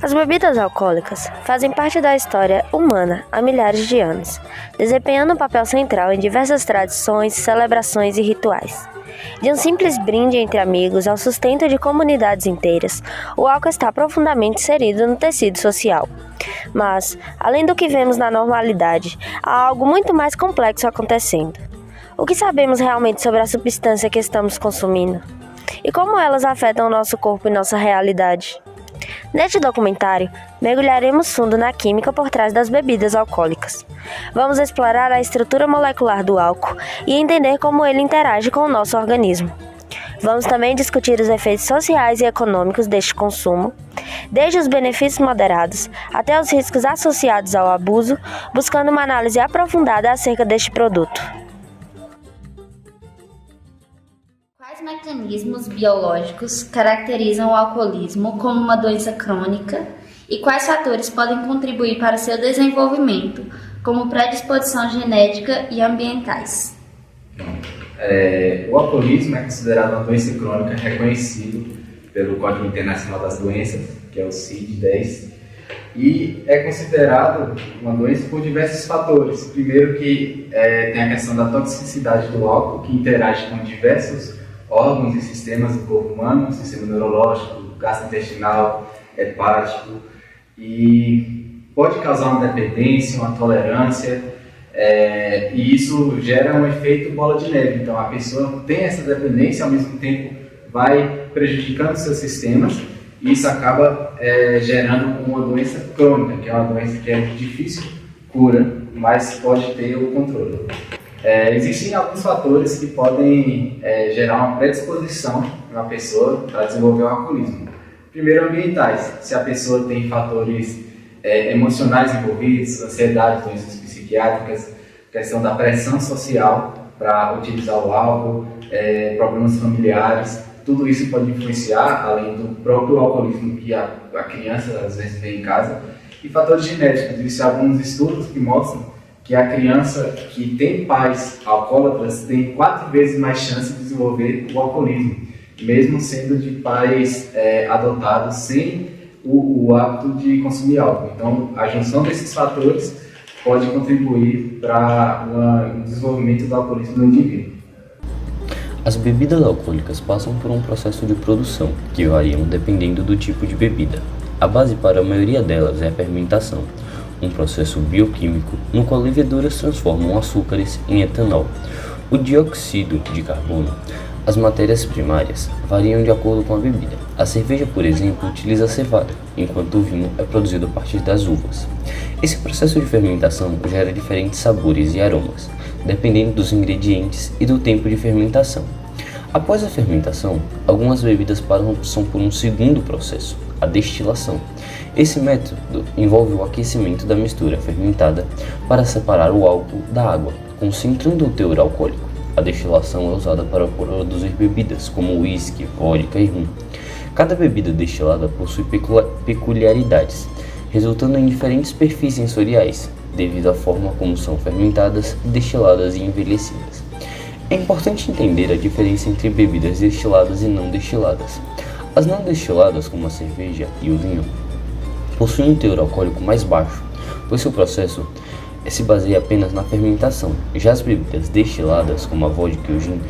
As bebidas alcoólicas fazem parte da história humana há milhares de anos, desempenhando um papel central em diversas tradições, celebrações e rituais. De um simples brinde entre amigos ao sustento de comunidades inteiras, o álcool está profundamente inserido no tecido social. Mas, além do que vemos na normalidade, há algo muito mais complexo acontecendo. O que sabemos realmente sobre a substância que estamos consumindo? E como elas afetam o nosso corpo e nossa realidade? Neste documentário, mergulharemos fundo na química por trás das bebidas alcoólicas. Vamos explorar a estrutura molecular do álcool e entender como ele interage com o nosso organismo. Vamos também discutir os efeitos sociais e econômicos deste consumo, desde os benefícios moderados até os riscos associados ao abuso, buscando uma análise aprofundada acerca deste produto. Quais mecanismos biológicos caracterizam o alcoolismo como uma doença crônica e quais fatores podem contribuir para seu desenvolvimento, como predisposição genética e ambientais? O alcoolismo é considerado uma doença crônica reconhecido pelo Código Internacional das Doenças, que é o CID-10, e é considerado uma doença por diversos fatores. Primeiro que tem a questão da toxicidade do álcool, que interage com diversos órgãos e sistemas do corpo humano, sistema neurológico, gastrointestinal, hepático, e pode causar uma dependência, uma tolerância, e isso gera um efeito bola de neve. Então a pessoa tem essa dependência, ao mesmo tempo vai prejudicando seus sistemas, e isso acaba gerando uma doença crônica, que é uma doença que é de difícil cura, mas pode ter o controle. Existem alguns fatores que podem gerar uma predisposição na pessoa para desenvolver o alcoolismo. Primeiro, ambientais. Se a pessoa tem fatores emocionais envolvidos, ansiedade, doenças psiquiátricas, questão da pressão social para utilizar o álcool, problemas familiares, tudo isso pode influenciar, além do próprio alcoolismo que a criança às vezes vê em casa. E fatores genéticos. Existem alguns estudos que mostram que a criança que tem pais alcoólatras tem 4 vezes mais chance de desenvolver o alcoolismo, mesmo sendo de pais adotados sem o hábito de consumir álcool. Então, a junção desses fatores pode contribuir para o desenvolvimento do alcoolismo no indivíduo. As bebidas alcoólicas passam por um processo de produção, que variam dependendo do tipo de bebida. A base para a maioria delas é a fermentação, um processo bioquímico no qual leveduras transformam açúcares em etanol, o dióxido de carbono. As matérias primárias variam de acordo com a bebida. A cerveja, por exemplo, utiliza a cevada, enquanto o vinho é produzido a partir das uvas. Esse processo de fermentação gera diferentes sabores e aromas, dependendo dos ingredientes e do tempo de fermentação. Após a fermentação, algumas bebidas passam por um segundo processo, a destilação. Esse método envolve o aquecimento da mistura fermentada para separar o álcool da água, concentrando o teor alcoólico. A destilação é usada para produzir bebidas como uísque, vodka e rum. Cada bebida destilada possui peculiaridades, resultando em diferentes perfis sensoriais, devido à forma como são fermentadas, destiladas e envelhecidas. É importante entender a diferença entre bebidas destiladas e não destiladas. As não destiladas, como a cerveja e o vinho, possuem um teor alcoólico mais baixo, pois seu processo se baseia apenas na fermentação. Já as bebidas destiladas, como a vodka e o gin,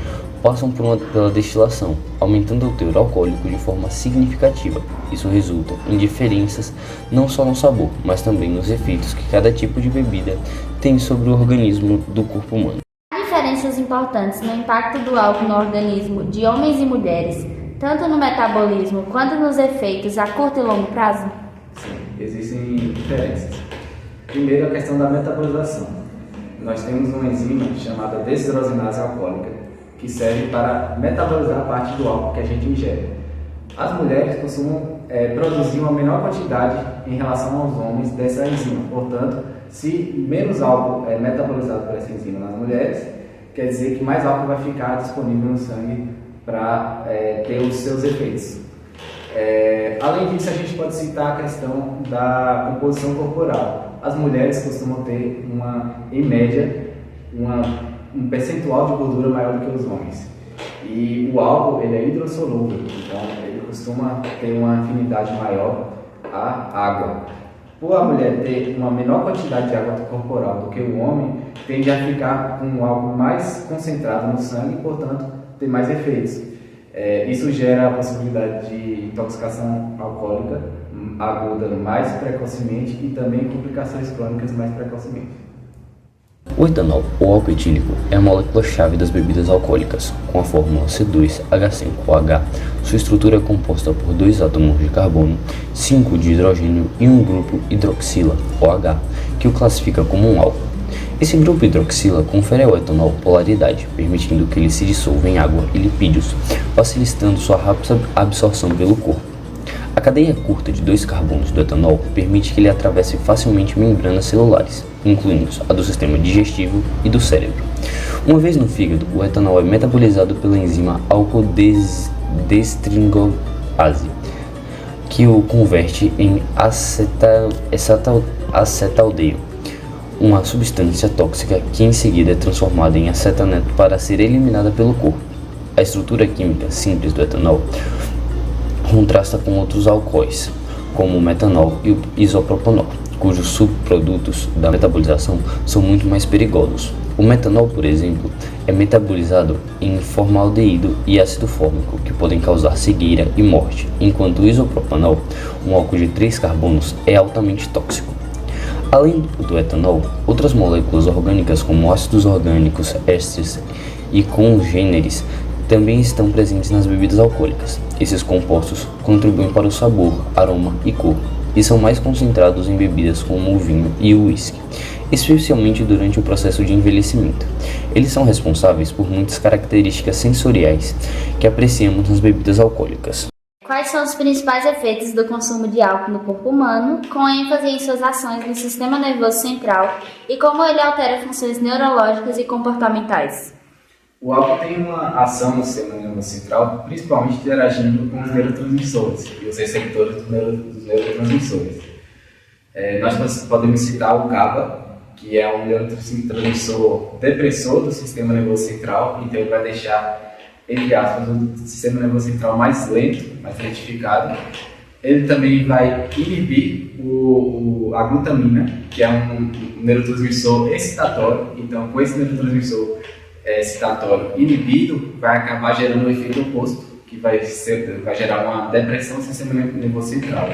passam pela destilação, aumentando o teor alcoólico de forma significativa. Isso resulta em diferenças não só no sabor, mas também nos efeitos que cada tipo de bebida tem sobre o organismo do corpo humano. Há diferenças importantes no impacto do álcool no organismo de homens e mulheres, tanto no metabolismo quanto nos efeitos a curto e longo prazo? Sim, existem diferenças. Primeiro, a questão da metabolização. Nós temos uma enzima chamada deshidrogenase alcoólica, que serve para metabolizar a parte do álcool que a gente ingere. As mulheres costumam produzir uma menor quantidade em relação aos homens dessa enzima. Portanto, se menos álcool é metabolizado por essa enzima nas mulheres, quer dizer que mais álcool vai ficar disponível no sangue para ter os seus efeitos. Além disso, a gente pode citar a questão da composição corporal. As mulheres costumam ter, em média, um percentual de gordura maior do que os homens. E o álcool ele é hidrossolúvel, então ele costuma ter uma afinidade maior a água. Por a mulher ter uma menor quantidade de água corporal do que o homem, tende a ficar com algo mais concentrado no sangue e, portanto, ter mais efeitos. Isso gera a possibilidade de intoxicação alcoólica aguda mais precocemente e também complicações crônicas mais precocemente. O etanol, ou álcool etílico, é a molécula-chave das bebidas alcoólicas, com a fórmula C2H5OH. Sua estrutura é composta por 2 átomos de carbono, 5 de hidrogênio e um grupo hidroxila, OH, que o classifica como um álcool. Esse grupo hidroxila confere ao etanol polaridade, permitindo que ele se dissolva em água e lipídios, facilitando sua rápida absorção pelo corpo. A cadeia curta de 2 carbonos do etanol permite que ele atravesse facilmente membranas celulares, incluindo a do sistema digestivo e do cérebro. Uma vez no fígado, o etanol é metabolizado pela enzima alcool-destringolase, que o converte em acetaldeído, uma substância tóxica que em seguida é transformada em acetaneto para ser eliminada pelo corpo. A estrutura química simples do etanol contrasta com outros álcoois, como o metanol e o isopropanol, cujos subprodutos da metabolização são muito mais perigosos. O metanol, por exemplo, é metabolizado em formaldeído e ácido fórmico, que podem causar cegueira e morte, enquanto o isopropanol, um álcool de 3 carbonos, é altamente tóxico. Além do etanol, outras moléculas orgânicas como ácidos orgânicos, ésteres e congêneres também estão presentes nas bebidas alcoólicas. Esses compostos contribuem para o sabor, aroma e cor, e são mais concentrados em bebidas como o vinho e o uísque, especialmente durante o processo de envelhecimento. Eles são responsáveis por muitas características sensoriais que apreciamos nas bebidas alcoólicas. Quais são os principais efeitos do consumo de álcool no corpo humano, com ênfase em suas ações no sistema nervoso central e como ele altera funções neurológicas e comportamentais? O álcool tem uma ação no sistema nervoso central, principalmente interagindo com os neurotransmissores e os receptores dos neurotransmissores. Nós podemos citar o GABA, que é um neurotransmissor depressor do sistema nervoso central, então ele vai deixar, entre aspas, o sistema nervoso central mais lento, mais lentificado. Ele também vai inibir a glutamina, que é um neurotransmissor excitatório, então com esse neurotransmissor excitatório inibido, vai acabar gerando um efeito oposto, que vai gerar uma depressão do sistema nervoso central.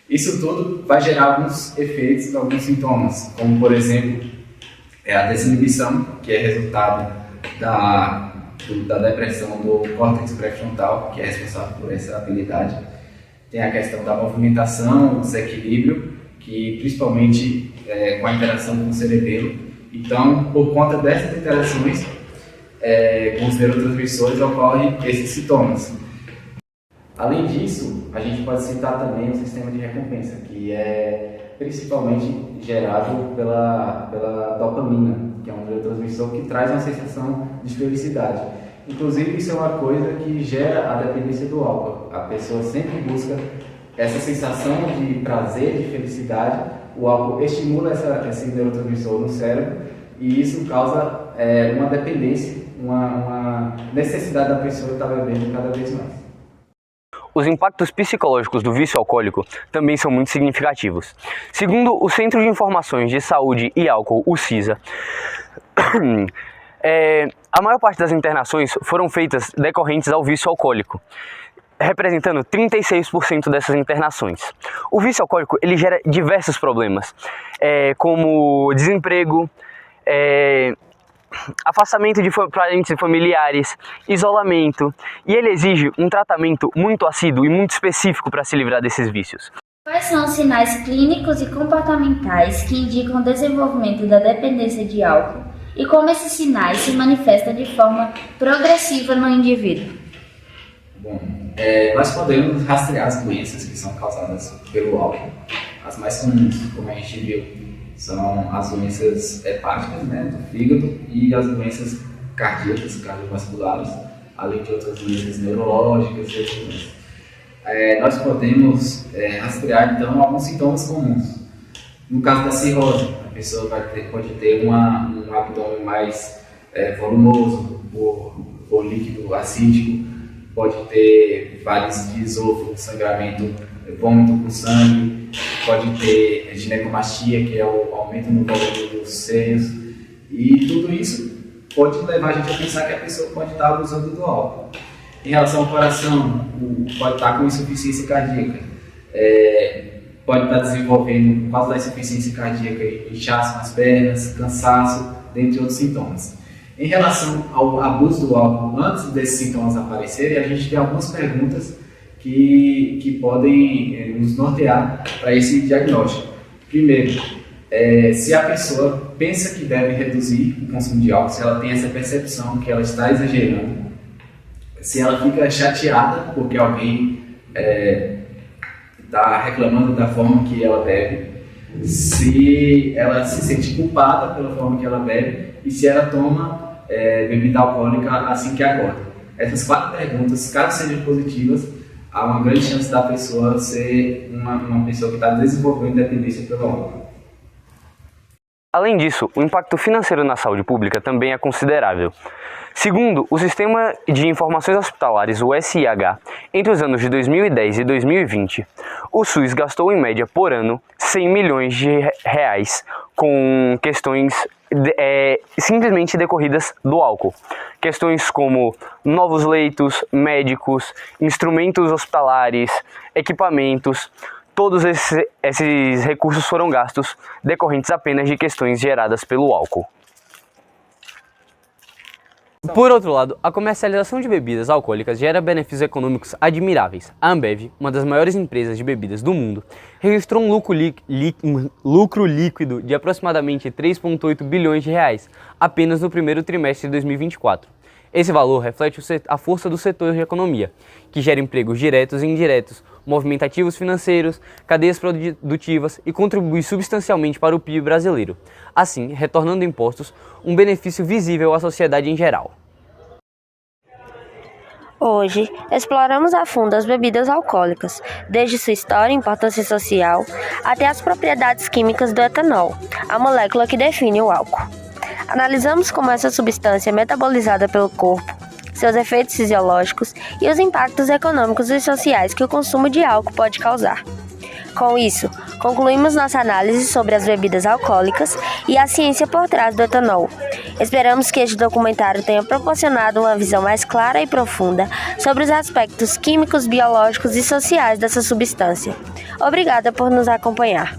Isso tudo vai gerar alguns efeitos, alguns sintomas, como por exemplo a desinibição, que é resultado da depressão do córtex pré-frontal, que é responsável por essa habilidade. Tem a questão da movimentação, desequilíbrio, que principalmente com a interação com o cerebelo. Então, por conta dessas interações com os neurotransmissores, ocorrem esses sintomas. Além disso, a gente pode citar também o sistema de recompensa, que é principalmente gerado pela dopamina, que é um neurotransmissor que traz uma sensação de felicidade. Inclusive, isso é uma coisa que gera a dependência do álcool. A pessoa sempre busca essa sensação de prazer, de felicidade. O álcool estimula esse neurotransmissor no cérebro e isso causa uma dependência, uma necessidade da pessoa estar bebendo cada vez mais. Os impactos psicológicos do vício alcoólico também são muito significativos. Segundo o Centro de Informações de Saúde e Álcool, o CISA, a maior parte das internações foram feitas decorrentes ao vício alcoólico, representando 36% dessas internações. O vício alcoólico ele gera diversos problemas, como desemprego, afastamento de parentes e familiares, isolamento, e ele exige um tratamento muito assíduo e muito específico para se livrar desses vícios. Quais são os sinais clínicos e comportamentais que indicam o desenvolvimento da dependência de álcool e como esses sinais se manifestam de forma progressiva no indivíduo? Bom, nós podemos rastrear as doenças que são causadas pelo álcool. As mais comuns, como a gente viu, são as doenças hepáticas, do fígado, e as doenças cardíacas, cardiovasculares, além de outras doenças neurológicas e outras doenças. Nós podemos rastrear, então, alguns sintomas comuns. No caso da cirrose, a pessoa pode ter um abdômen mais volumoso, por líquido acídico, pode ter varizes de esôfago, sangramento vômito com sangue, pode ter ginecomastia, que é o aumento no volume dos seios, e tudo isso pode levar a gente a pensar que a pessoa pode estar abusando do álcool. Em relação ao coração, pode estar com insuficiência cardíaca, pode estar desenvolvendo, por causa da insuficiência cardíaca, inchaço nas pernas, cansaço, dentre outros sintomas. Em relação ao abuso do álcool, antes desses sintomas aparecerem, a gente tem algumas perguntas que podem nos nortear para esse diagnóstico. Primeiro, se a pessoa pensa que deve reduzir o consumo de álcool, se ela tem essa percepção que ela está exagerando, se ela fica chateada porque alguém está reclamando da forma que ela bebe, se ela se sente culpada pela forma que ela bebe e se ela toma bebida alcoólica assim que acorda. Essas 4 perguntas, caso sejam positivas, há uma grande chance da pessoa ser uma pessoa que está desenvolvendo dependência pelo álcool. Além disso, o impacto financeiro na saúde pública também é considerável. Segundo o Sistema de Informações Hospitalares, o SIH, entre os anos de 2010 e 2020, o SUS gastou em média por ano 100 milhões de reais com questões simplesmente decorridas do álcool. Questões como novos leitos, médicos, instrumentos hospitalares, equipamentos. Todos esses recursos foram gastos decorrentes apenas de questões geradas pelo álcool. Por outro lado, a comercialização de bebidas alcoólicas gera benefícios econômicos admiráveis. A Ambev, uma das maiores empresas de bebidas do mundo, registrou um lucro líquido de aproximadamente 3,8 bilhões de reais apenas no primeiro trimestre de 2024. Esse valor reflete a força do setor de economia, que gera empregos diretos e indiretos, movimenta ativos financeiros, cadeias produtivas e contribui substancialmente para o PIB brasileiro, assim retornando impostos, um benefício visível à sociedade em geral. Hoje, exploramos a fundo as bebidas alcoólicas, desde sua história e importância social, até as propriedades químicas do etanol, a molécula que define o álcool. Analisamos como essa substância é metabolizada pelo corpo, seus efeitos fisiológicos e os impactos econômicos e sociais que o consumo de álcool pode causar. Com isso, concluímos nossa análise sobre as bebidas alcoólicas e a ciência por trás do etanol. Esperamos que este documentário tenha proporcionado uma visão mais clara e profunda sobre os aspectos químicos, biológicos e sociais dessa substância. Obrigada por nos acompanhar.